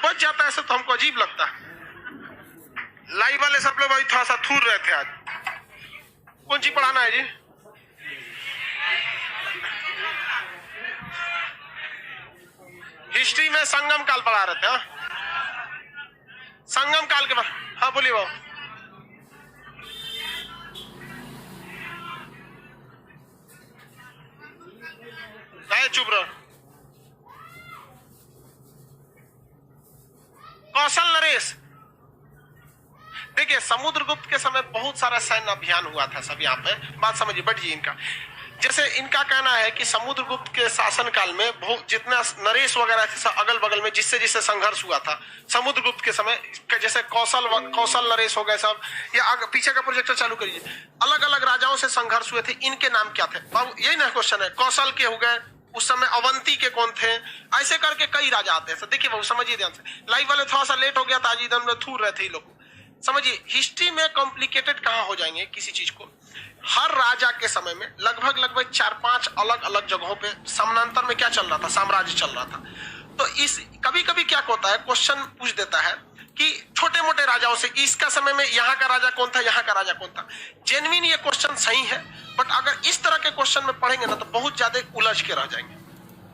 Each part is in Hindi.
बच जाता है ऐसे तो हमको अजीब लगता है। लाइव वाले सब लोग अभी थोड़ा सा थूर रहे थे आज। कौन सी पढ़ाना है जी? हिस्ट्री में संगम काल पढ़ा रहे थे। हाँ, संगम काल के बारे। हाँ बोलिए बाबू। चुप रहो। कौशल नरेश, देखिए समुद्रगुप्त के समय बहुत सारा सैन्य अभियान हुआ था सब। यहाँ पे बात समझिए, बैठिए। इनका जैसे इनका कहना है कि समुद्रगुप्त के शासनकाल में बहुत जितना नरेश वगैरह थे सब अगल बगल में जिससे जिससे संघर्ष हुआ था समुद्रगुप्त के समय, जैसे कौशल नरेश हो गए सब, या पीछे का प्रोजेक्टर चालू करिए, अलग अलग राजाओं से संघर्ष हुए थे। इनके नाम क्या थे बाबू? यही ना क्वेश्चन है। कौशल के हो गए, उस समय अवंती के कौन थे, ऐसे करके कई राजा आते हैं। देखिए बाबू समझिए ध्यान से। लाइव वाले थोड़ा सा लेट हो गया था आज, इधर में थूर रहे थे लोग। समझिए हिस्ट्री में कॉम्प्लिकेटेड कहाँ हो जाएंगे किसी चीज को। हर राजा के समय में लगभग 4-5 अलग अलग जगहों पे समानांतर में क्या चल रहा था, साम्राज्य चल रहा था। तो इस कभी कभी क्या होता है, क्वेश्चन पूछ देता है कि छोटे मोटे राजाओं से इसका समय में यहाँ का राजा कौन था, यहाँ का राजा कौन था। जेन्युइन ये क्वेश्चन सही है, बट अगर इस तरह के क्वेश्चन में पढ़ेंगे ना तो बहुत ज्यादा उलझ के रह जाएंगे।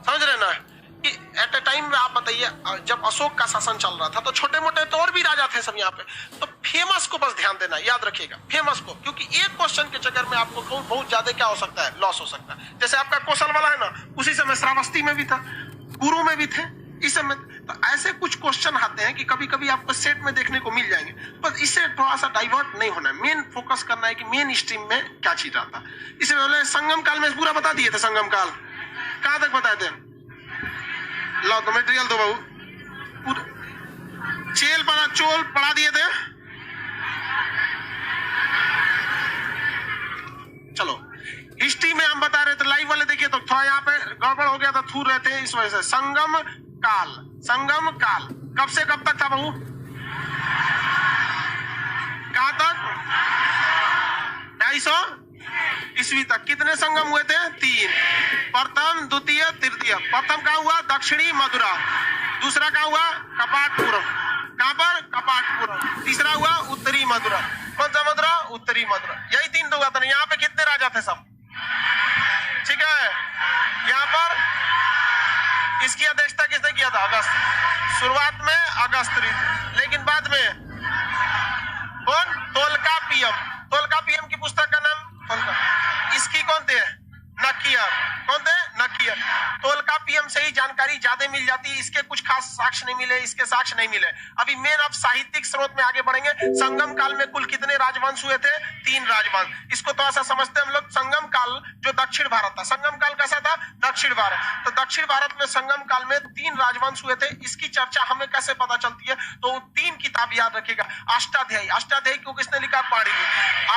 समझ रहे ना कि एट ए टाइम में आप बताइए, जब अशोक का शासन चल रहा था तो छोटे मोटे तो और भी राजा थे सब यहाँ पे। तो फेमस को बस ध्यान देना, याद रखिएगा फेमस को, क्योंकि एक क्वेश्चन के चक्कर में आपको बहुत ज्यादा क्या हो सकता है, लॉस हो सकता है। जैसे आपका कौशल वाला है ना, उसी समय श्रावस्ती में भी था, गुरु में भी थे, इस समय। तो ऐसे कुछ क्वेश्चन आते हैं कि कभी कभी आपको सेट में देखने को मिल जाएंगे, पर इससे थोड़ा सा डाइवर्ट नहीं होना है। मेन फोकस करना है कि मेन स्ट्रीम में क्या चीज आता है। इससे पहले संगम काल में पूरा बता दिए थे। संगम काल कहां तक बताए थे? लो तो मटेरियल दो बाबू। चोल पढ़ा दिए थे। चलो हिस्ट्री में हम बता रहे थे, लाइव वाले देखिए तो थोड़ा यहाँ पे गड़बड़ हो गया था, थूर रहे थे इस वजह से। संगम काल कब से कब तक था बाबू? कहां तक? 250 ईस्वी तक। कितने संगम हुए थे? 3। प्रथम, द्वितीय, तृतीय। प्रथम कहाँ हुआ? दक्षिणी मथुरा। दूसरा कहाँ हुआ? कपाटपुरम। कहाँ पर? कपाटपुरम। तीसरा हुआ उत्तरी मथुरा। कौन सा मथुरा? उत्तरी मथुरा। यही 3 तो हुआ था। यहाँ पे कितने राजा थे सब? ठीक है, यहाँ पर इसकी अध्यक्षता किसने किया था? अगस्त। शुरुआत में अगस्त, लेकिन बाद में कौन? तोलकापियम की पुस्तक का नाम इसकी कौन थे? नकियर। कौन थे? नकियर। तोलकापियम से ही जानकारी ज्यादा मिल जाती है, इसके कुछ खास साक्ष्य नहीं मिले, इसके साक्ष्य नहीं मिले। अभी मेन अब साहित्यिक स्रोत में आगे बढ़ेंगे। संगम काल में कुल कितने राजवंश हुए थे? 3 राजवंश। इसको थोड़ा सा समझते हैं हम लोग। संगम काल जो दक्षिण भारत था, संगम काल कैसा था? दक्षिण भारत। तो दक्षिण भारत में संगम काल में 3 राजवंश हुए थे। इसकी चर्चा हमें कैसे पता चलती है? तो 3 किताब याद रखिएगा। अष्टाध्यायी को किसने लिखा? पाणिनि।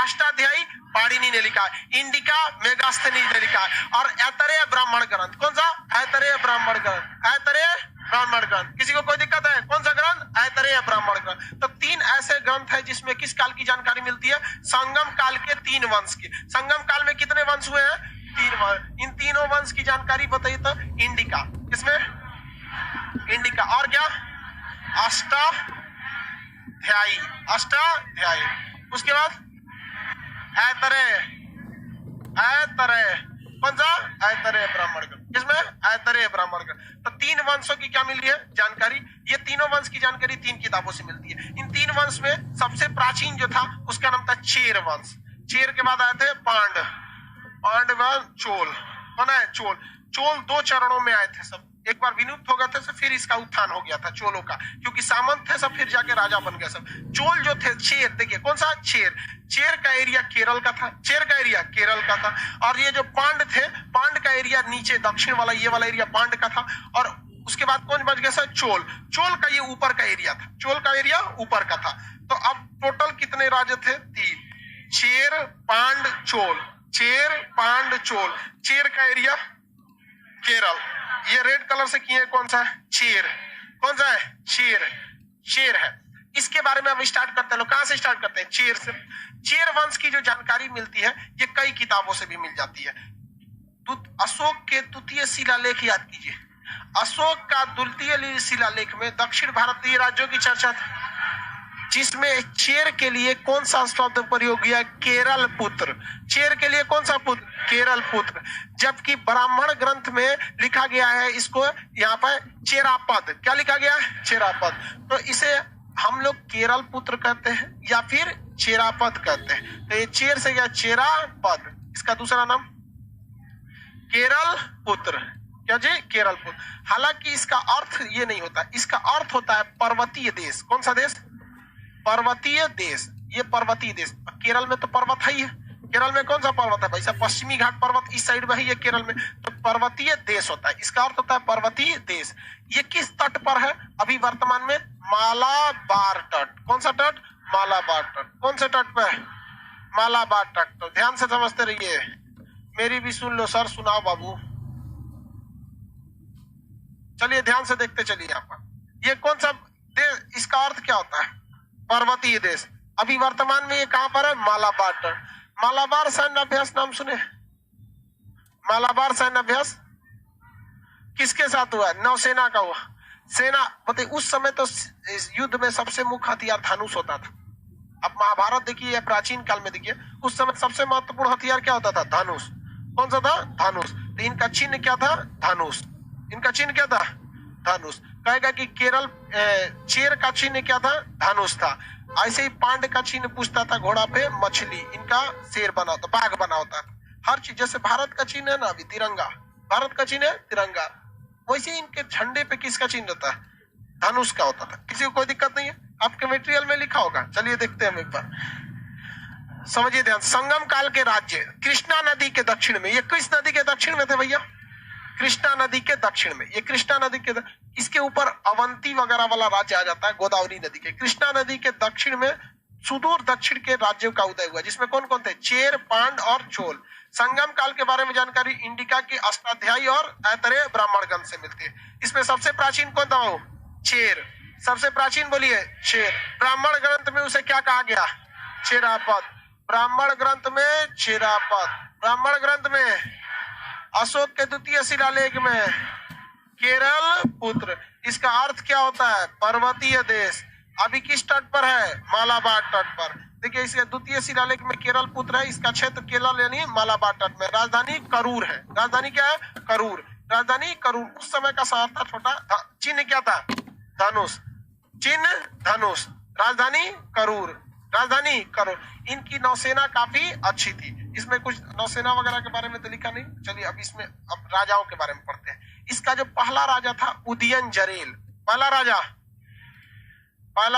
अष्टाध्यायी पाणिनि ने लिखा है। इंडिका मेगास्थनीज ने लिखा है। और ऐतरेय ब्राह्मण ग्रंथ, कौन सा? ऐतरेय ब्राह्मण ग्रंथ। ऐतरेय ब्राह्मण ग्रंथ। किसी को कोई दिक्कत है? कौन सा ग्रंथ? ऐतरेय ब्राह्मण ग्रंथ। तो 3 ऐसे ग्रंथ है जिसमें किस काल की जानकारी मिलती है? संगम काल के 3 वंश की। संगम काल में कितने वंश हुए हैं? 3 वंश। इन तीनों वंश की जानकारी बताइए तो। इंडिका, किसमें? इंडिका। और क्या? अष्टाध्यायी। उसके बाद ऐतरेय। कौन सा? ऐतरेय ब्राह्मण ग्रंथ। किसमें? ऐतरेय ब्राह्मण ग्रंथ। तो 3 वंशों की क्या मिली है जानकारी? ये तीनों वंश की जानकारी 3 किताबों से मिलती है। इन 3 वंश में सबसे प्राचीन जो था उसका नाम था चेर वंश। चेर के बाद आए थे पांडव, चोल। कौन है? चोल 2 चरणों में आए थे सब। एक बार विलुप्त हो गए थे, फिर इसका उत्थान हो गया था चोलों का, क्योंकि सामंत थे सब, फिर जाके राजा बन गए सब। चोल जो थे, चेर, देखिए कौन सा? चेर का एरिया केरल का था। चेर का एरिया केरल का था। और ये जो पांड थे, पांड का एरिया नीचे दक्षिण वाला, ये वाला एरिया पांड का था। और उसके बाद कौन बच गया सर? चोल का ये ऊपर का एरिया था। चोल का एरिया ऊपर का था। तो अब टोटल कितने राजे थे? 3। चेर, पांड, चोल। चेर का एरिया केरल। ये रेड कलर से किए कौन सा है? चेर। कौन सा है? चेर है। इसके बारे में अब स्टार्ट करते हैं लोग। कहां से स्टार्ट करते हैं? चेर से। चेर वंश की जो जानकारी मिलती है ये कई किताबों से भी मिल जाती है। अशोक के द्वितीय शिलालेख याद कीजिए। अशोक का द्वितीय शिलालेख में दक्षिण भारतीय राज्यों की चर्चा थी, जिसमें चेर के लिए कौन सा शब्द प्रयोग किया? केरल पुत्र। चेर के लिए कौन सा पुत्र? केरल पुत्र। जबकि ब्राह्मण ग्रंथ में लिखा गया है इसको यहाँ पर चेरापद। क्या लिखा गया है? चेरापद। तो इसे हम लोग केरल पुत्र कहते हैं या फिर चेरापद कहते हैं। तो ये चेर से गया चेरापद, इसका दूसरा नाम केरल पुत्र। क्या जी? केरल पुत्र। हालांकि इसका अर्थ ये नहीं होता, इसका अर्थ होता है पर्वतीय देश। कौन सा देश? पर्वतीय देश। ये पर्वतीय देश, केरल में तो पर्वत है ही है। केरल में कौन सा पर्वत है भाई साहब? पश्चिमी घाट पर्वत इस साइड में ही है केरल में, तो पर्वतीय देश होता है। इसका अर्थ होता है पर्वतीय देश। ये किस तट पर है अभी वर्तमान में? मालाबार तट। कौन सा तट? मालाबार तट। कौन से तट पे? मालाबार तट। तो ध्यान से समझते रहिए, मेरी भी सुन लो सर, सुनाओ बाबू। चलिए ध्यान से देखते चलिए यहाँ पर। ये कौन सा देश? इसका अर्थ क्या होता है? पर्वतीय देश। अभी वर्तमान में ये कहां पर है? मालाबार तट। मालाबार सैन्य अभ्यास नाम सुने? मालाबार सैन्य अभ्यास किसके साथ हुआ? नौसेना का हुआ। सेना बताइए, उस समय तो इस युद्ध में सबसे मुख्य हथियार धनुष होता था। अब महाभारत देखिए या प्राचीन काल में देखिए, उस समय सबसे महत्वपूर्ण हथियार क्या होता था? धनुष। कौन सा था? धनुष। तो इनका चिन्ह क्या था? धनुष। इनका चिन्ह क्या था? धनुष। कहेगा कि केरल चेर का चिन्ह क्या था? धनुष था। ऐसे ही पांड का चिन्ह पूछता था घोड़ा पे मछली, इनका शेर बना होता, बाघ बना होता था। हर चीज, जैसे भारत का चिन्ह है ना अभी तिरंगा, भारत का चिन्ह है तिरंगा, वैसे इनके झंडे पे किसका चिन्ह होता है? धनुष का होता था। किसी को कोई दिक्कत नहीं है? आपके मटेरियल में लिखा होगा। चलिए देखते हैं हम एक बार, समझिए ध्यान। संगम काल के राज्य कृष्णा नदी के दक्षिण में, ये किस नदी के दक्षिण में थे भैया? कृष्णा नदी के दक्षिण में। ये कृष्णा नदी के इसके ऊपर अवंती वगैरह वाला राज्य आ जाता है, गोदावरी नदी के। कृष्णा नदी के दक्षिण में सुदूर दक्षिण के राज्यों का उदय हुआ, जिसमें कौन कौन थे? चेर, पांड और चोल। संगम काल के बारे में जानकारी इंडिका की अष्टाध्यायी और ऐतरेय ब्राह्मण ग्रंथ से मिलती है। इसमें सबसे प्राचीन कौन था? वो चेर। सबसे प्राचीन बोलिए चेर। ब्राह्मण ग्रंथ में उसे क्या कहा गया? चेरापद। ब्राह्मण ग्रंथ में चेरापद। ब्राह्मण ग्रंथ में अशोक के द्वितीय शिलालेख में केरल पुत्र। इसका अर्थ क्या होता है? पर्वतीय देश। अभी किस तट पर है? मालाबार तट पर। देखिए इसके द्वितीय शिलालेख में केरल पुत्र है, इसका क्षेत्र केरल यानी मालाबार तट में। राजधानी करूर है। राजधानी क्या है? करूर। राजधानी करूर। उस समय का शहर था छोटा। चिन्ह क्या था? धनुष। चिन्ह धनुष। राजधानी करूर। राजधानी करूर। इनकी नौसेना काफी अच्छी थी। इसमें कुछ नौसेना वगैरह के बारे में तो लिखा नहीं। चलिए अब इसमें अब राजाओं के बारे में पढ़ते हैं। इसका जो पहला राजा था उदयन जरेल। पहला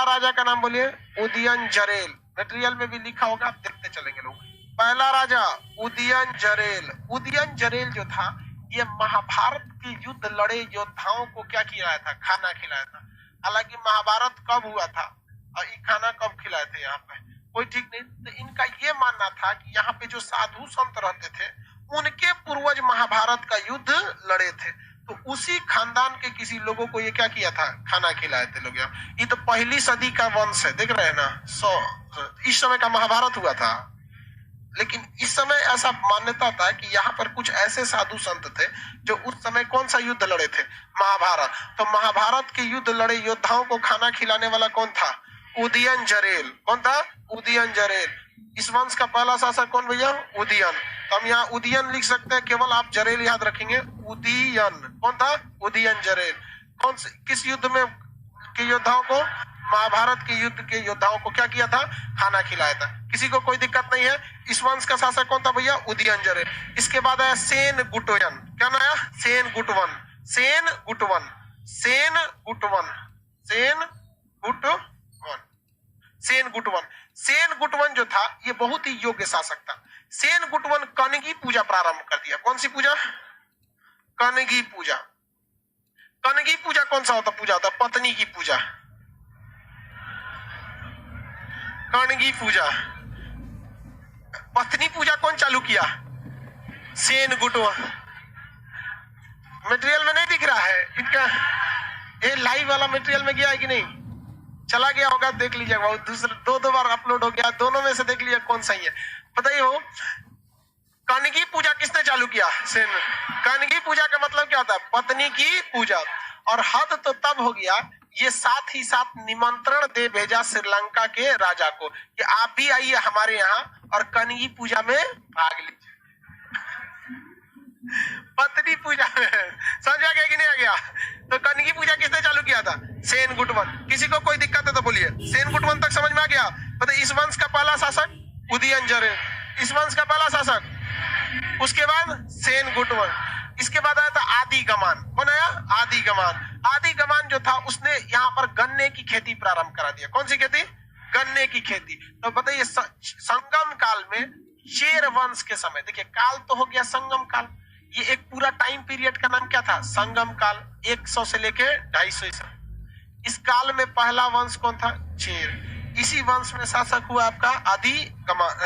राजा का नाम बोलिए उदयन जरेल। मटेरियल में भी लिखा होगा, आप देखते चलेंगे लोग। पहला राजा उदयन जरेल। उदयन जरेल जो था, ये महाभारत के युद्ध लड़े योद्धाओं को क्या खिलाया था? खाना खिलाया था। हालांकि महाभारत कब हुआ था और ये खाना कब खिलाए थे यहाँ पे कोई ठीक नहीं। तो इनका ये मानना था कि यहाँ पे जो साधु संत रहते थे उनके पूर्वज महाभारत का युद्ध लड़े थे, तो उसी खानदान के किसी लोगों को ये क्या किया था? खाना खिलाए थे लोग। ये तो पहली सदी का वंश है, देख रहे हैं ना। इस समय का महाभारत हुआ था, लेकिन इस समय ऐसा मान्यता था कि यहाँ पर कुछ ऐसे साधु संत थे जो उस समय कौन सा युद्ध लड़े थे? महाभारत। तो महाभारत के युद्ध लड़े योद्धाओं को खाना खिलाने वाला कौन था? उदयन जरेल। कौन था? उदयन जरेल। इस वंश का पहला शासक कौन भैया? उदयन। तो हम यहाँ उदयन लिख सकते हैं, केवल आप जरेल याद रखेंगे। उदयन। कौन था? उदयन जरेल। कौन से किस युद्ध में के योद्धाओं को? महाभारत के युद्ध के योद्धाओं को क्या किया था? खाना खिलाया था। किसी को कोई दिक्कत नहीं है? इस वंश का शासक कौन था भैया? उदयन जरेल। इसके बाद आया सेन गुटवन। क्या नाम आया? सेन गुटवन। सेन गुटवन। सेन गुटवन। सेन गुटवन। सेन गुटवन। सेन गुटवन जो था ये बहुत ही योग्य शासक था। सेन गुटवन कनगी पूजा प्रारंभ कर दिया। कौन सी पूजा? कनगी पूजा। कनगी पूजा कौन सा होता? पूजा होता पत्नी की पूजा। कनगी पूजा। पत्नी पूजा कौन चालू किया? सेन गुटवन। मटेरियल में नहीं दिख रहा है इनका, ये लाइव वाला मटेरियल में गया है कि नहीं? चला गया होगा, देख लीजिएगा। दूसरा दो बार अपलोड हो गया, दोनों में से देख लीजिए कौन सही है। बताइए हो कनगी पूजा किसने चालू किया? सेन। कनगी पूजा का मतलब क्या होता है? पत्नी की पूजा। और हद तो तब हो गया, ये साथ ही साथ निमंत्रण दे भेजा श्रीलंका के राजा को कि आप भी आइए हमारे यहाँ और कनगी पूजा में भाग लीजिए। पत्नी पूजा में समझ आ गया कि नहीं आ गया? तो कनगी पूजा किसने चालू किया था? सेन गुटवन। किसी को कोई दिक्कत है तो बोलिए। सेन गुटवन तक समझ में आ गया? मतलब इस वंश का पहला शासक उदयन जरेल, इस वंश का पहला शासक। उसके बाद सेन गुटवन, इसके बाद आया था आदि गमान। कौन आया? आदि गमान। आदि गमान जो था उसने यहाँ पर गन्ने की खेती प्रारंभ करा दिया। कौन सी खेती? गन्ने की खेती। तो बताइए संगम काल में चेर वंश के समय, देखिए काल तो हो गया संगम काल, ये एक पूरा टाइम पीरियड का नाम क्या था? संगम काल। 100 से लेके 250 ईसा। इस काल में पहला वंश कौन था? चेर। इसी वंश में शासक हुआ आपका आदि गमान।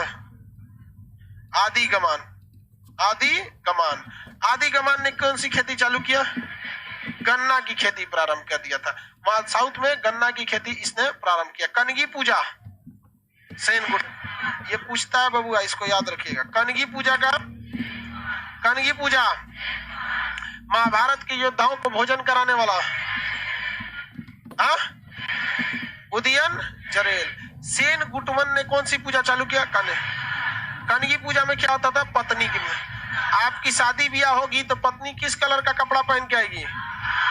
आदि गमान। आदि गमान। आदि गमान ने कौन सी खेती चालू किया? गन्ना की खेती प्रारंभ कर दिया था। वहां साउथ में गन्ना की खेती इसने प्रारंभ किया। कनगी पूजा सेन गुट, ये पूछता है बबुआ, इसको याद रखिएगा। कनगी पूजा का, कनगी पूजा महाभारत के योद्धाओं को भोजन कराने वाला उदयन जरेल। सेन गुटवन ने कौन सी पूजा चालू किया? कनगी पूजा में क्या होता था? पत्नी की, आपकी शादी ब्याह होगी तो पत्नी किस कलर का कपड़ा पहन के आएगी?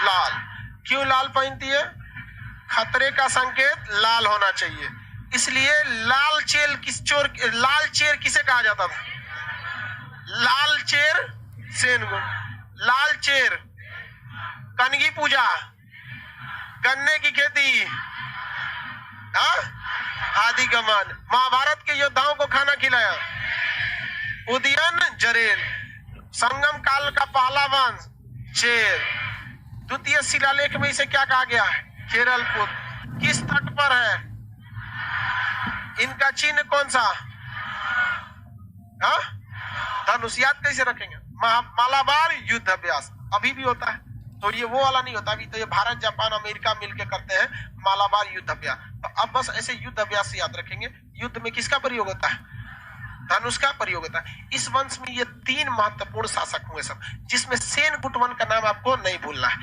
लाल। क्यों लाल पहनती है? खतरे का संकेत लाल होना चाहिए, इसलिए लाल चेर किसे कहा जाता था? लाल चेर सेन गुट। लाल चेर कनगी पूजा, गन्ने की खेती, आदि गमान, महाभारत के योद्धाओं को खाना खिलाया उदयन जरेल। संगम काल का पहला वंश चेर। द्वितीय शिलालेख में इसे क्या कहा गया है? केरलपुर। किस तट पर है? इनका चिन्ह कौन सा? धनुष। याद कैसे रखेंगे? मालाबार युद्ध अभ्यास अभी भी होता है, तो ये वो वाला नहीं होता। अभी तो ये भारत जापान अमेरिका मिलके करते हैं मालाबार युद्ध अभ्यास। तो अब बस ऐसे युद्ध अभ्यास से याद रखेंगे। युद्ध में किसका प्रयोग होता है? धनुष का प्रयोग होता है। इस वंश में ये 3 महत्वपूर्ण शासक हुए सब, जिसमें सेन गुटवन का नाम आपको नहीं भूलना है।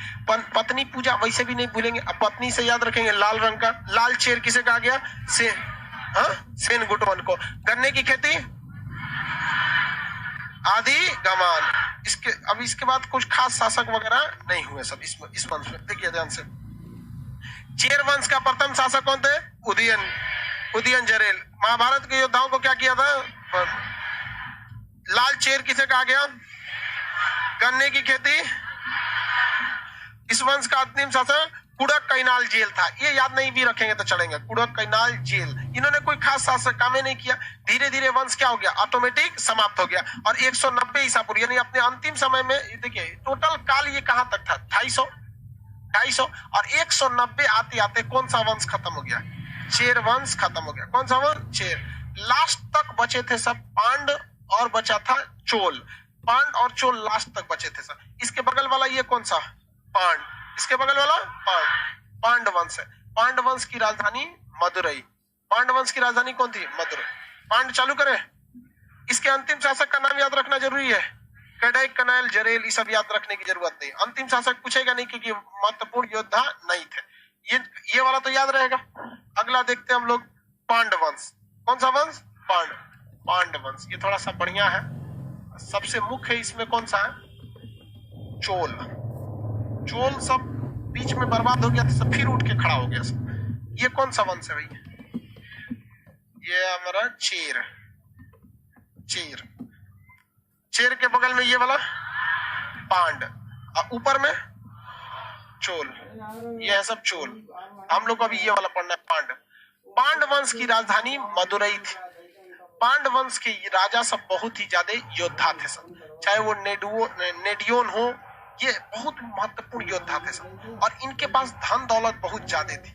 पत्नी पूजा वैसे भी नहीं भूलेंगे। अब पत्नी से याद रखेंगे लाल रंग का। लाल चेर किसे कहा गया? सेन गुटवन को। गन्ने की खेती आदि गमान। इसके बाद कुछ खास शासक वगैरह नहीं हुए सब इस वंश में। देखिए ध्यान से, चेर वंश का प्रथम शासक कौन थे? उदयन जरेल। महाभारत के योद्धाओं को क्या किया था? लाल चेर किसे कहा गया? गन्ने की खेती। इस वंश का अंतिम शासक कुड़क कैनाल जेल था। ये याद नहीं भी रखेंगे तो चलेंगे। कुड़क कैनाल जेल। इन्होंने कोई खास शासक काम नहीं किया। धीरे धीरे वंश क्या हो गया? ऑटोमेटिक समाप्त हो गया। और 190 ईसा पूर्व यानी अपने अंतिम समय में, देखिए टोटल काल ये कहां तक था? 250 और 190 आते आते कौन सा वंश खत्म हो गया? चेर वंश खत्म हो गया। कौन सा वंश? चेर। लास्ट तक बचे थे सब पांड और बचा था चोल। पांड और चोल लास्ट तक बचे थे सब। इसके बगल वाला ये कौन सा? पांड। इसके बगल वाला पांड वंश है। पांड वंश की राजधानी मदुरई। पांड वंश की राजधानी कौन थी? मदुरई। पांड चालू करें। इसके अंतिम शासक का नाम याद रखना जरूरी है। कड़ाई कनाल जरेल, ये सब याद रखने की जरूरत नहीं। अंतिम शासक पूछेगा नहीं क्योंकि महत्वपूर्ण योद्धा नहीं थे। ये वाला तो याद रहेगा। अगला देखते हैं हम लोग पांड वंश। कौन सा वंश? पांड वंश। ये थोड़ा सा बढ़िया है। सबसे मुख्य इसमें कौन सा है? चोल सब बीच में बर्बाद हो गया तो सब फिर उठ के खड़ा हो गया सब। ये कौन सा वंश है भाई? ये हमारा चेर के बगल में ये वाला पांड, और ऊपर में चोल। ये है सब चोल। हम लोग को अभी ये वाला पढ़ना है पांड वंश की राजधानी मदुरई थी। पांड वंश के राजा सब बहुत ही ज्यादा योद्धा थे सब, चाहे वो नेडियोन हो, ये बहुत महत्वपूर्ण योद्धा थे सब। और इनके पास धन दौलत बहुत ज्यादा थी।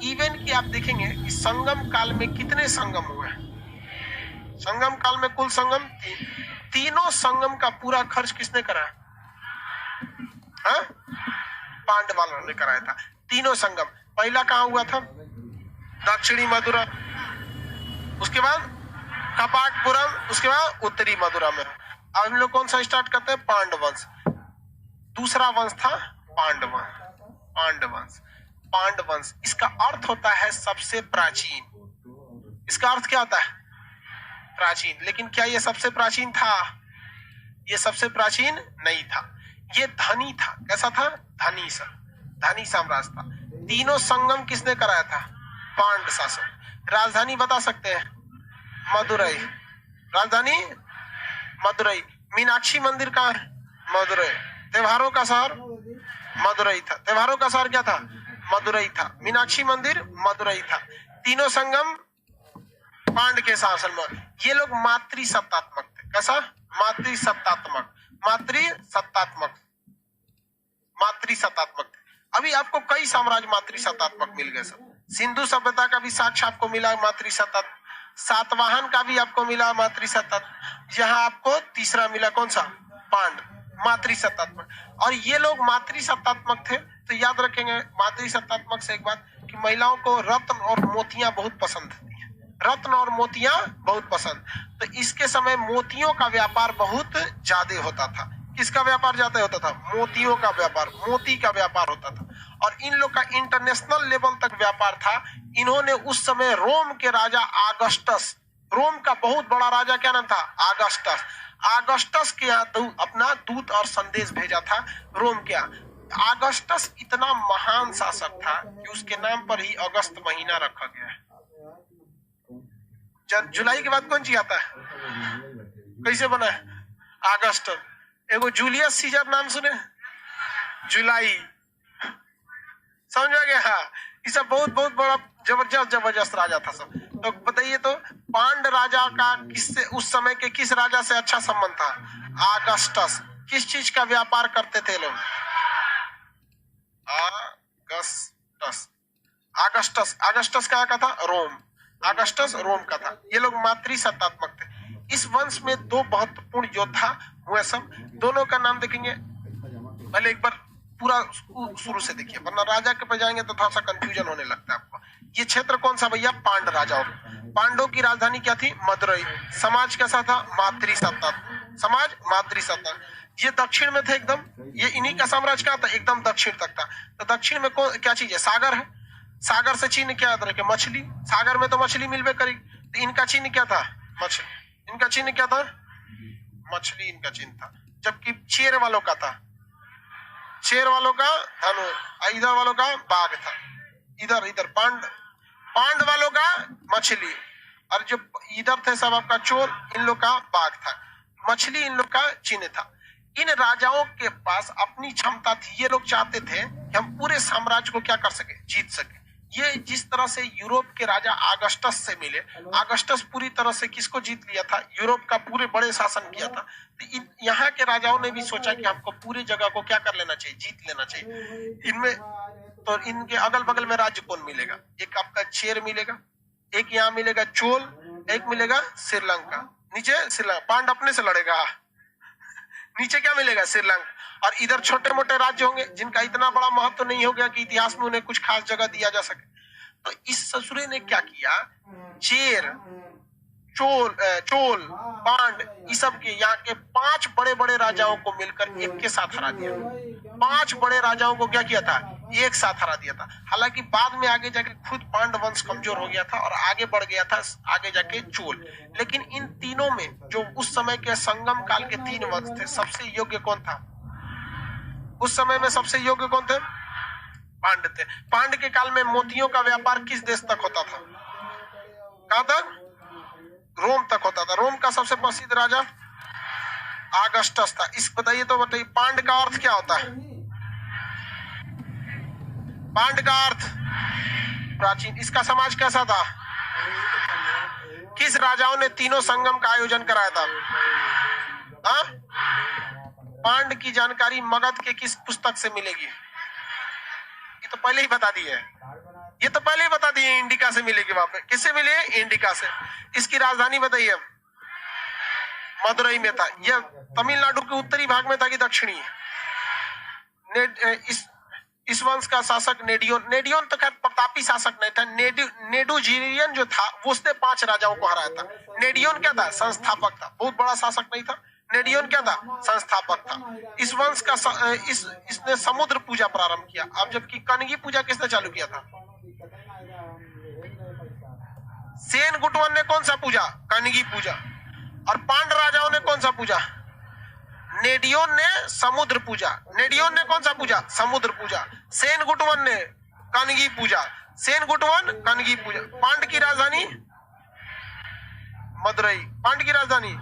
इवन कि आप देखेंगे इस संगम काल में कितने संगम हुए हैं? संगम काल में कुल संगम तीनों संगम का पूरा खर्च किसने कराया? पांडवालों ने कराया था। तीनों संगम। पहला कहाँ हुआ था? दक्षिणी मदुरा, उसके बाद कपाटपुरम, उसके बाद उत्तरी मदुरा में। अब हम लोग कौन सा स्टार्ट करते हैं? पांडव वंश। दूसरा वंश था पांडवंश। पांडवंश इसका अर्थ होता है सबसे प्राचीन। इसका अर्थ क्या होता है? प्राचीन। लेकिन क्या ये सबसे प्राचीन था? ये सबसे प्राचीन नहीं था। ये धनी था। कैसा था? धनी साम्राज्य था। तीनों संगम किसने कराया था? पांड शासक। राजधानी बता सकते हैं? मदुरई। राजधानी मदुरई। मीनाक्षी मंदिर कहाँ है? मदुरई। त्योहारों का शहर मदुरई था। त्योहारों का शहर क्या था? मदुरई था। मीनाक्षी मंदिर मदुरई था। तीनों संगम पांड के शासन में। ये लोग मातृसत्तात्मक थे। कैसा? मातृसत्तात्मक थे। अभी आपको कई साम्राज्य मातृसत्तात्मक मिल गए सब। सिंधु सभ्यता का भी साक्ष्य आपको मिला मातृसत्तात्मक। सातवाहन का भी आपको मिला मातृसत्तात्मक। यहाँ आपको तीसरा मिला कौन सा? पांड। मातृसत्तात्मक। और ये लोग मातृसत्तात्मक थे तो याद रखेंगे मातृसत्तात्मक से एक बात कि महिलाओं को रत्न और मोतियां बहुत पसंद थी। रत्न और मोतियां बहुत पसंद। तो इसके समय मोतियों का व्यापार बहुत ज्यादा होता था। किसका व्यापार ज्यादा होता था? मोतियों का व्यापार। मोती का व्यापार होता था। और इन लोग का इंटरनेशनल लेवल तक व्यापार था। इन्होंने उस समय रोम के राजा आगस्टस, रोम का बहुत बड़ा राजा, क्या नाम था? आगस्टस के यहाँ अपना दूत और संदेश भेजा था रोम के यहाँ। आगस्टस इतना महान शासक था कि उसके नाम पर ही अगस्त महीना रखा गया है। जुलाई के बाद कौन सी आता है? कैसे बना है? अगस्त। एगो जूलियस सीजर नाम सुने? जुलाई। समझ में गया? ये सब बहुत बड़ा जबरदस्त राजा था सब। तो बताइए तो पांड राजा का किससे, उस समय के किस राजा से अच्छा संबंध था? आगस्टस। किस चीज का व्यापार करते थे लोग? आगस्टस कहाँ का था? रोम। आगस्टस रोम का था। ये लोग मातृसत्तात्मक थे। इस वंश में दो महत्वपूर्ण योद्धा हुए सब। दोनों का नाम देखेंगे। पहले एक बार पूरा शुरू से देखिए, वरना राजा के पे जाएंगे तो थोड़ा सा कंफ्यूजन होने लगता है आपको। ये क्षेत्र कौन सा भैया? पांड राजाओं। पांडवों की राजधानी क्या थी? मदुरई। समाज कैसा था? मातृसत्ता। ये दक्षिण में थे एकदम। ये इन्हीं का साम्राज्य क्या था? एकदम दक्षिण तक था। तो दक्षिण में क्या चीज है? सागर है। सागर से चिन्ह क्या था? मछली। सागर में तो मछली मिलवे करी। तो इनका चिन्ह क्या था? मछली। इनका चिन्ह क्या था? मछली इनका चिन्ह था। जबकि चेर वालों का था, शेर वालों का धनुष, इधर वालों का बाघ था। इधर पांड वालों का मछली, और जो इधर थे सब आपका चोर, इन लोग का बाघ था। मछली इन लोग का चिन्ह था। इन राजाओं के पास अपनी क्षमता थी। ये लोग चाहते थे कि हम पूरे साम्राज्य को क्या कर सके? जीत सके। ये जिस तरह से यूरोप के राजा आगस्टस से मिले, आगस्टस पूरी तरह से किसको जीत लिया था? यूरोप का पूरे बड़े शासन किया था। तो यहाँ के राजाओं ने भी सोचा कि हमको पूरी जगह को क्या कर लेना चाहिए? जीत लेना चाहिए। इनमें तो इनके अगल बगल में राज्य कौन मिलेगा? एक आपका चेर मिलेगा, एक यहाँ मिलेगा चोल, एक मिलेगा श्रीलंका। नीचे श्रीलंका, पांड अपने से लड़ेगा। नीचे क्या मिलेगा? श्रीलंका। और इधर छोटे मोटे राज्य होंगे जिनका इतना बड़ा महत्व तो नहीं हो गया कि इतिहास में उन्हें कुछ खास जगह दिया जा सके। तो इस ससुरे ने क्या किया? चेर, चोल, पांड, इस सब के यहाँ के 5 बड़े राजाओं को मिलकर एक के साथ हरा दिया। 5 बड़े राजाओं को क्या किया था? एक साथ हरा दिया था। हालांकि बाद में आगे जाके खुद पांड वंश कमजोर हो गया था और आगे बढ़ गया था आगे जाके चोल। लेकिन इन तीनों में जो उस समय के संगम काल के 3 वंश थे, सबसे योग्य कौन था? उस समय में सबसे योग्य कौन थे? पांड थे। पांड के काल में मोतियों का व्यापार किस देश तक होता था? कहां तक? रोम तक होता था। रोम का सबसे प्रसिद्ध राजा आगस्टस था। इस बताइए पांड का अर्थ क्या होता है? पांड का अर्थ प्राचीन। इसका समाज कैसा था? किस राजाओं ने तीनों संगम का आयोजन कराया था? पांड की जानकारी मगध के किस पुस्तक से मिलेगी? ये तो पहले ही बता दी है। ये तो पहले ही बता दी है, इंडिका से मिलेगी। वहां पे किससे मिले? इंडिका से। इसकी राजधानी बताइए। मदुरई में था। यह तमिलनाडु के उत्तरी भाग में था कि दक्षिणी? इस वंश का शासक नेडियोन तो खैर प्रतापी शासक नहीं था। नेडुजिरियन जो था वो उसने 5 राजाओं को हराया था। नेडियोन क्या था? संस्थापक था, बहुत बड़ा शासक नहीं था। नेडियोन क्या था? संस्थापक था। इस वंश का इसने समुद्र पूजा प्रारंभ किया। अब जबकि कनगी पूजा किसने चालू किया था? सेन गुटवन ने कौन सा पूजा? कनगी पूजा। और पांड राजाओं ने कौन सा पूजा? नेडियोन ने समुद्र पूजा। नेडियोन ने कौन सा पूजा? समुद्र पूजा। सेन गुटवन ने कनगी पूजा। सेन गुटवन कनगी पूजा। पांड की राजधानी मदुरई। पांड की राजधानी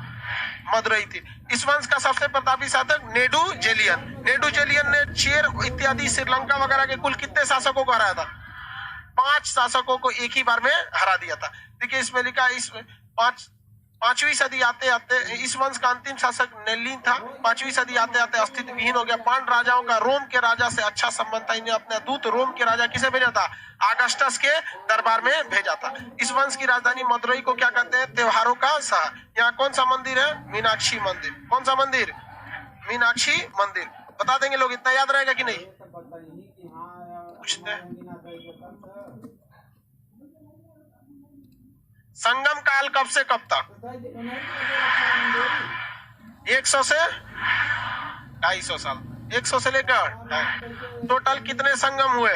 मदुरई थी। इस वंश का सबसे प्रतापी शासक नेडुजेलियन। नेडुजेलियन ने चेर इत्यादि श्रीलंका वगैरह के कुल कितने शासकों को हराया था? 5 शासकों को एक ही बार में हरा दिया था। देखिए इसमें लिखा, इस 5वीं सदी आते आते इस वंश का अंतिम शासक नेलिन था। 5वीं सदी आते आते अस्तित्व विहीन हो गया। पांड राजाओं का रोम के राजा से अच्छा संबंध था। इन्हें अपना दूत रोम के राजा किसे भेजा था? ऑगस्टस के दरबार में भेजा था। इस वंश की राजधानी मदुरई को क्या कहते हैं? त्योहारों का शहर। यहाँ कौन सा मंदिर है? मीनाक्षी मंदिर। कौन सा मंदिर? मीनाक्षी मंदिर। बता देंगे लोग, इतना याद रहेगा कि नहीं? पूछते हैं। संगम काल कब से कब तक? 100 से 250 साल। 100 से लेकर टोटल कितने संगम हुए?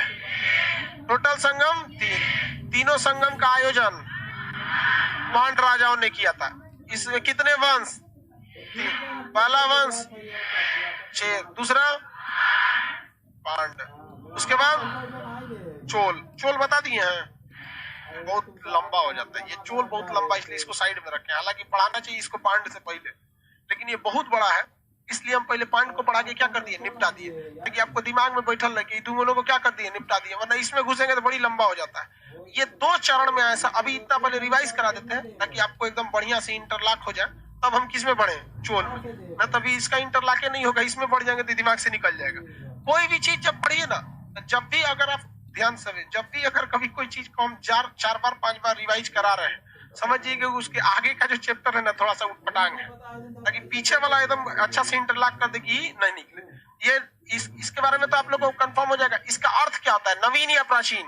टोटल संगम 3। तीनों संगम का आयोजन पांड राजाओं ने किया था। इसमें कितने वंश? 3। पहला वंश चेर, दूसरा पांड, उसके बाद चोल। चोल बता दिए हैं, बहुत लंबा हो जाता है ये चोल, बहुत लंबा, इसलिए इसको साइड में रखें। हालांकि पढ़ाना चाहिए इसको पांड से पहले, लेकिन ये बहुत बड़ा है, इसलिए हम पहले पांड को पढ़ा के क्या कर दिए? निपटा दिए, ताकि आपको दिमाग में बैठल लगे। दोनों को क्या कर दिए? निपटा दिए, वरना इसमें घुसेंगे तो बड़ी लंबा हो जाता है। ये 2 चरण में ऐसा, अभी इतना पहले रिवाइज करा देते हैं ताकि आपको एकदम बढ़िया से इंटरलॉक हो जाए। तब हम किस में बढ़े? चोल में। न तभी इसका इंटरलॉक नहीं होगा, इसमें बढ़ जाएंगे तो दिमाग से निकल जाएगा। कोई भी चीज जब पढ़िए ना, जब भी अगर आप ध्यान से, जब भी अगर कभी कोई चीज को हम 4 बार 5 बार रिवाइज करा रहे हैं, समझिए कि उसके आगे का जो चैप्टर है ना थोड़ा सा उटपटांग है, ताकि पीछे वाला एकदम अच्छा से इंटरलॉक कर दे कि नहीं निकले। ये इसके बारे में तो आप लोगों को कंफर्म हो जाएगा। इसका अर्थ क्या होता है? नवीन या प्राचीन?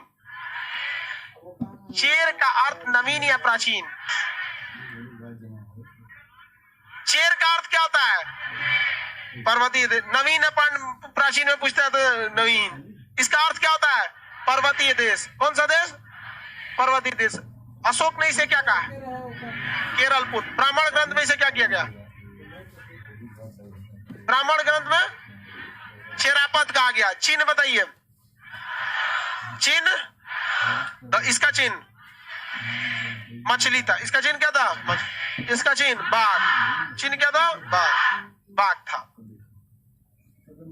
चेर का अर्थ नवीन या प्राचीन? चेर का अर्थ क्या होता है? पर्वतीय। नवीन है प्राचीन में पूछता है तो नवीन। इसका अर्थ क्या होता है? पर्वतीय देश। कौन सा देश? पर्वतीय देश। अशोक ने इसे क्या कहा? केरल पुत्र। ब्राह्मण ग्रंथ में इसे क्या किया गया? ब्राह्मण ग्रंथ में चेरापत कहा गया। चिन्ह बताइए, चिन्ह तो इसका चिन्ह मछली था। इसका चिन्ह क्या था? इसका चिन्ह बाघ। चिन्ह क्या था? बाघ। बाघ था।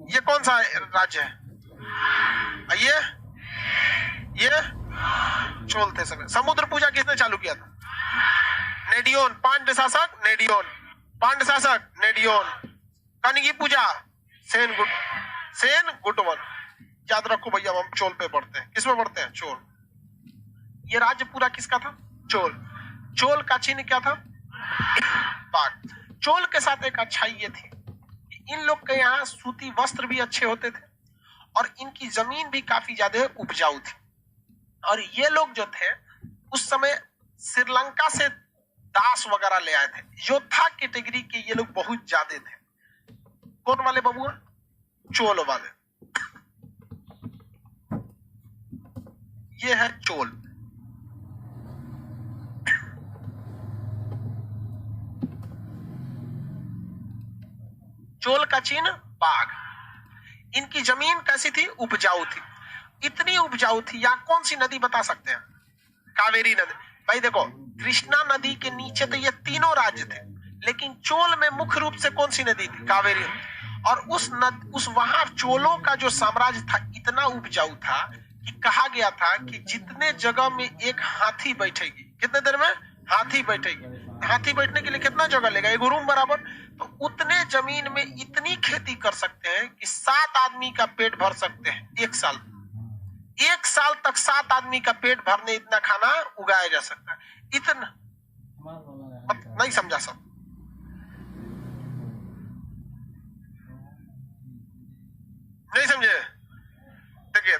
ये कौन सा राज्य है? ये चोल थे सब। समुद्र पूजा किसने चालू किया था? नेडियोन। पांड शासक नेडियोन। पांड शासक नेडियोन। कनगी पूजा सेन गुटवन। याद रखो भैया, हम चोल पे पढ़ते हैं। किस में पढ़ते हैं? चोल। ये राज्य पूरा किसका था? चोल। चोल का चिन्ह क्या था? बाघ। चोल के साथ एक अच्छाई ये थी कि इन लोग के यहाँ सूती वस्त्र भी अच्छे होते थे और इनकी जमीन भी काफी ज्यादा उपजाऊ थी। और ये लोग जो थे उस समय श्रीलंका से दास वगैरह ले आए थे। योद्धा कैटेगरी के ये लोग बहुत ज्यादा थे। कौन वाले बबुआ? चोल वाले। ये है चोल। चोल का चिन्ह बाघ। इनकी जमीन कैसी थी? उपजाऊ थी। इतनी उपजाऊ थी, या कौन सी नदी बता सकते हैं? कावेरी नदी। भाई देखो, कृष्णा नदी के नीचे तो ये तीनों राज्य थे, लेकिन चोल में मुख्य रूप से कौन सी नदी थी? कावेरी। और उस वहां चोलों का जो साम्राज्य था इतना उपजाऊ था कि कहा गया था कि जितने जगह में एक हाथी बैठेगी, कितने देर में हाथी बैठेगी, हाथी बैठने के लिए कितना जगह लेगा? 1 रूम बराबर। तो उतने जमीन में इतनी खेती कर सकते हैं कि 7 आदमी का पेट भर सकते हैं 1 साल। 1 साल तक 7 आदमी का पेट भरने इतना खाना उगाया जा सकता है। इतना नहीं समझा सब? नहीं समझे? देखिए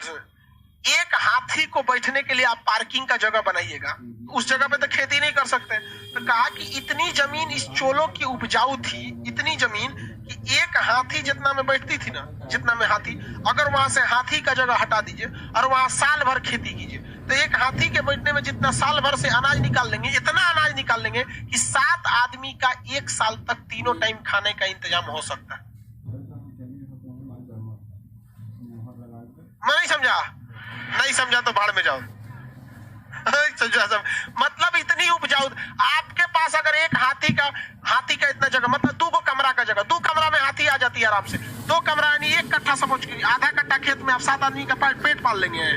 एक हाथी को बैठने के लिए आप पार्किंग का जगह बनाइएगा, उस जगह पे तो खेती नहीं कर सकते। तो कहा कि इतनी जमीन इस चोलों की उपजाऊ थी, इतनी जमीन कि एक हाथी जितना में बैठती थी ना, जितना में हाथी, अगर वहां से हाथी का जगह हटा दीजिए और वहां साल भर खेती कीजिए, तो एक हाथी के बैठने में जितना साल भर से अनाज निकाल लेंगे, इतना अनाज निकाल लेंगे कि 7 आदमी का 1 साल तक तीनों टाइम खाने का इंतजाम हो सकता है। मैं नहीं समझा, नहीं समझा तो भाड़ में जाओ। मतलब इतनी उपजाऊ, आपके पास अगर एक हाथी का इतना जगह, मतलब 2 कमरा का जगह, 2 कमरा में हाथी आ जाती है आराम से। 2 कमरा यानी 1 कट्ठा, समझ के आधा कट्ठा खेत में आप 7 आदमी का पेट पाल लेंगे,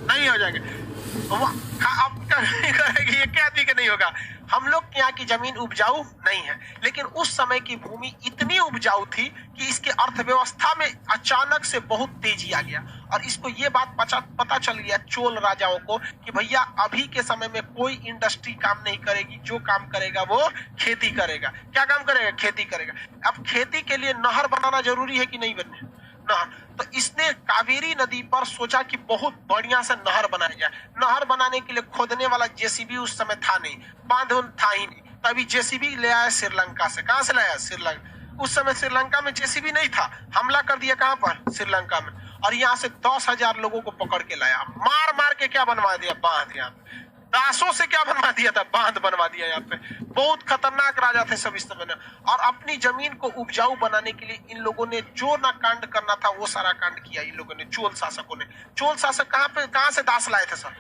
नहीं हो जाएंगे। अब कहेगी ये क्या आदमी के नहीं होगा। हम लोग के यहाँ की जमीन उपजाऊ नहीं है, लेकिन उस समय की भूमि इतनी उपजाऊ थी कि इसके अर्थव्यवस्था में अचानक से बहुत तेजी आ गया। और इसको ये बात पता चल गया चोल राजाओं को कि भैया अभी के समय में कोई इंडस्ट्री काम नहीं करेगी, जो काम करेगा वो खेती करेगा। क्या काम करेगा? खेती करेगा। अब खेती के लिए नहर बनाना जरूरी है कि नहीं बने नहर, तो इसने कावेरी नदी पर सोचा कि बहुत बढ़िया से नहर बनाया जाए। नहर बनाने के लिए खोदने वाला जेसीबी उस समय था नहीं, बांध था ही नहीं, तभी जेसीबी ले आया श्रीलंका से। कहां से लाया? श्रीलंका। उस समय श्रीलंका में जेसीबी नहीं था, हमला कर दिया कहां पर? श्रीलंका में। और यहाँ से 10,000 लोगों को पकड़ के लाया, मार मार के क्या बनवा दिया? बांध। यहाँ पे दासों से क्या बनवा दिया था? बांध बनवा दिया। यहाँ पे बहुत खतरनाक राजा थे सब इस समय। और अपनी जमीन को उपजाऊ बनाने के लिए इन लोगों ने जो ना कांड करना था वो सारा कांड किया इन लोगों ने, चोल शासकों ने। चोल शासक कहां से दास लाए थे सर?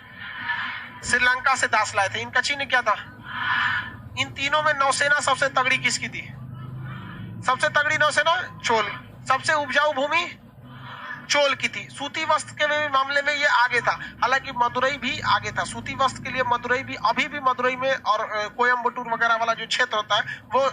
श्रीलंका से दास लाए थे। इनका चिन्ह क्या था? इन तीनों में नौसेना सबसे तगड़ी किसकी थी? सबसे तगड़ी नौसेना चोल। सबसे उपजाऊ भूमि चोल की थी। सूती वस्त्र के मामले में ये आगे था, हालांकि मदुरई भी आगे था। सूती वस्त्र के लिए मदुरई भी, अभी भी मदुरई में और कोयम्बटूर वगैरह वाला जो क्षेत्र होता है वो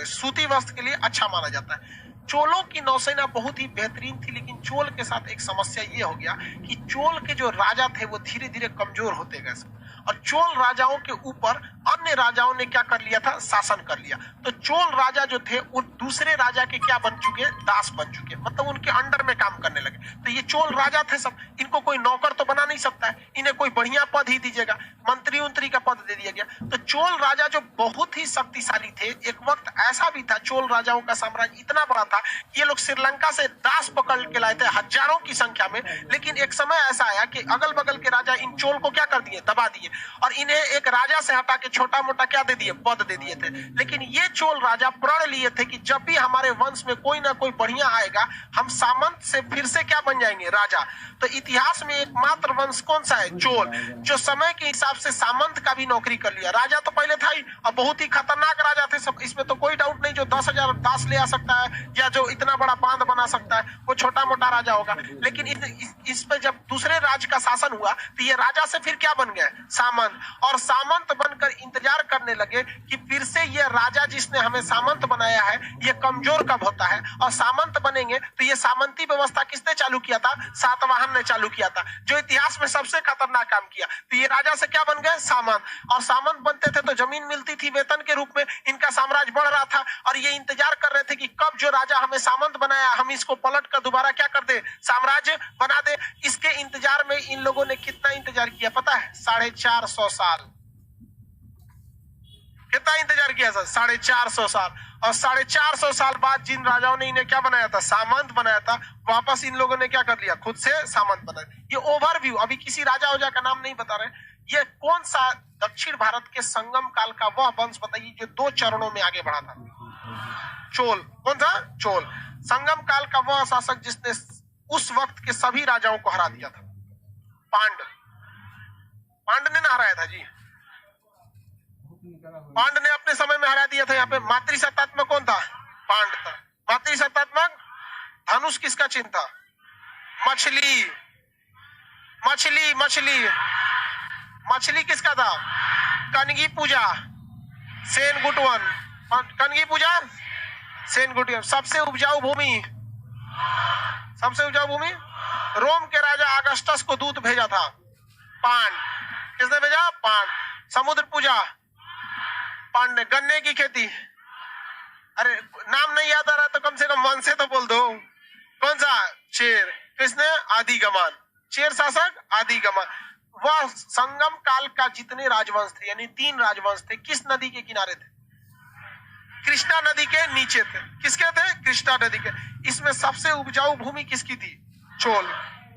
सूती वस्त्र के लिए अच्छा माना जाता है। चोलों की नौसेना बहुत ही बेहतरीन थी, लेकिन चोल के साथ एक समस्या ये हो गया कि चोल के जो राजा थे वो धीरे धीरे कमजोर होते गए। और चोल राजाओं के ऊपर अन्य राजाओं ने क्या कर लिया था? शासन कर लिया। तो चोल राजा जो थे वो दूसरे राजा के क्या बन चुके? दास बन चुके, मतलब उनके अंडर में काम करने लगे। तो ये चोल राजा थे सब, इनको कोई नौकर तो बना नहीं सकता है, इन्हें कोई बढ़िया पद ही दीजिएगा, मंत्री उंत्री का पद दे दिया गया। तो चोल राजा जो बहुत ही शक्तिशाली थे, एक वक्त ऐसा भी था चोल राजाओं का साम्राज्य इतना बड़ा था कि ये लोग श्रीलंका से दास पकड़ के लाए थे हजारों की संख्या में। लेकिन एक समय ऐसा आया कि अगल बगल के राजा इन चोल को क्या कर दिए? दबा दिए, और इन्हें एक राजा से हटा के छोटा मोटा क्या दे दिए? पद दे दिए थे। लेकिन ये चोल राजा प्रण लिए थे कि जब भी हमारे वंश में कोई ना कोई बढ़िया आएगा, हम सामंत से फिर से क्या बन जाएंगे? राजा। तो इतिहास में एकमात्र वंश कौन सा है? चोल, जो समय के हिसाब से सामंत का भी नौकरी कर लिया। राजा तो पहले था ही, और बहुत ही खतरनाक राजा थे सब, इसमें तो कोई डाउट नहीं। जो 10,000 दास ले आ सकता है या जो इतना बड़ा बांध बना सकता है वो छोटा मोटा राजा होगा। लेकिन इस पे जब दूसरे राज्य का शासन हुआ तो ये राजा से फिर क्या बन गए? सामंत। और सामंत बनकर इंतजार करने लगे कि फिर से ये राजा जिसने हमें सामंत बनाया है ये कमजोर कब होता है, और सामंत बनेंगे। तो ये सामंती व्यवस्था किसने चालू किया था? सातवाहन ने चालू किया था, जो इतिहास में सबसे खतरनाक काम किया। तो ये राजा से क्या बन गए? सामंत। और सामंत बनते थे तो जमीन मिलती थी वेतन के रूप में, इनका साम्राज्य बढ़ रहा था। और ये इंतजार कर रहे थे कि कब जो राजा हमें सामंत बनाया हम इसको पलट कर दोबारा क्या कर दे? साम्राज्य बना दे। इसके इंतजार में इन लोगों ने कितना इंतजार किया पता है? 450 साल। कितना इंतजार किया सर? 450 साल। और 450 साल बाद जिन राजाओं ने इन्हें क्या बनाया था? सामंत बनाया था, वापस इन लोगों ने क्या कर लिया? खुद से सामंत बनाया। ये ओवरव्यू, अभी किसी राजा ओजा का नाम नहीं बता रहे। ये कौन सा दक्षिण भारत के संगम काल का वह वंश बताइए जो 2 चरणों में आगे बढ़ा था? चोल। कौन था? चोल। संगम काल का वह शासक जिसने उस वक्त के सभी राजाओं को हरा दिया था। पांड। पांड ने ना हराया था जी, पांड ने अपने समय में हरा दिया था। यहाँ पे मातृसत्तात्मक कौन था? पांड था। मातृसत्तात्मक धनुष किसका चिन्ह था? मछली। मछली मछली मछली किसका था? कनगी पूजा सेन गुटवन। कनगी पूजा सेन गुटवन। सबसे उपजाऊ भूमि, सबसे उपजाऊ भूमि रोम के राजा अगस्टस को दूत भेजा था। पांड। किसने भेजा? पांड। समुद्र पूजा पांड ने। गन्ने की खेती, अरे नाम नहीं याद आ रहा तो कम से कम वन से तो बोल दो। कौन सा? चेर। किसने? आदिगमान। चेर शासक आदिगमा। वह संगम काल का जितने राजवंश थे, यानी 3 राजवंश थे, किस नदी के किनारे थे? कृष्णा नदी के नीचे थे। किसके थे? कृष्णा नदी के। इसमें सबसे उपजाऊ भूमि किसकी थी? चोल।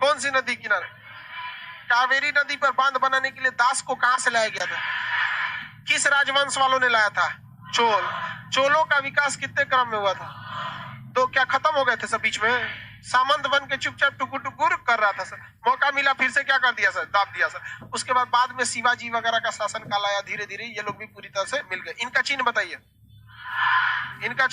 कौन सी नदी किनारे? कावेरी नदी पर बांध बनाने के लिए दास को कहां से लाया गया था? किस राजवंश वालों ने लाया था? चोल। चोलों का विकास कितने क्रम में हुआ था? तो क्या खत्म हो गए थे सब बीच में? सामंत बन के चुपचाप टुकुर टुकुर कर रहा था सर, मौका मिला फिर से क्या कर दिया सर? दाब दिया सर। उसके बाद में शिवाजी वगैरह का शासन काल आया, धीरे धीरे ये लोग भी पूरी तरह से मिल गए। इनका चिन्ह बताइए, इनका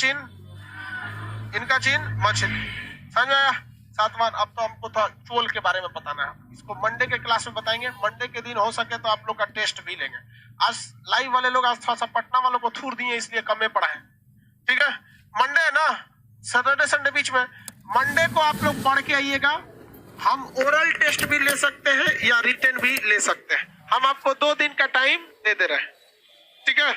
चिन्ह मछली। समझ आया? सातवां। अब तो हमको था चोल के बारे में बताना है, इसको मंडे के क्लास में बताएंगे। मंडे के दिन हो सके तो आप लोग का टेस्ट भी लेंगे। आज लाइव वाले लोग आज थोड़ा सा पटना वालों को थूर दिए, इसलिए कम में पढ़ाए। ठीक है, मंडे है ना, सैटरडे संडे बीच में। मंडे को आप लोग पढ़ के आइएगा। हम ओरल टेस्ट भी ले सकते हैं या रिटन भी ले सकते हैं। हम आपको 2 दिन का टाइम दे दे रहे हैं। ठीक है।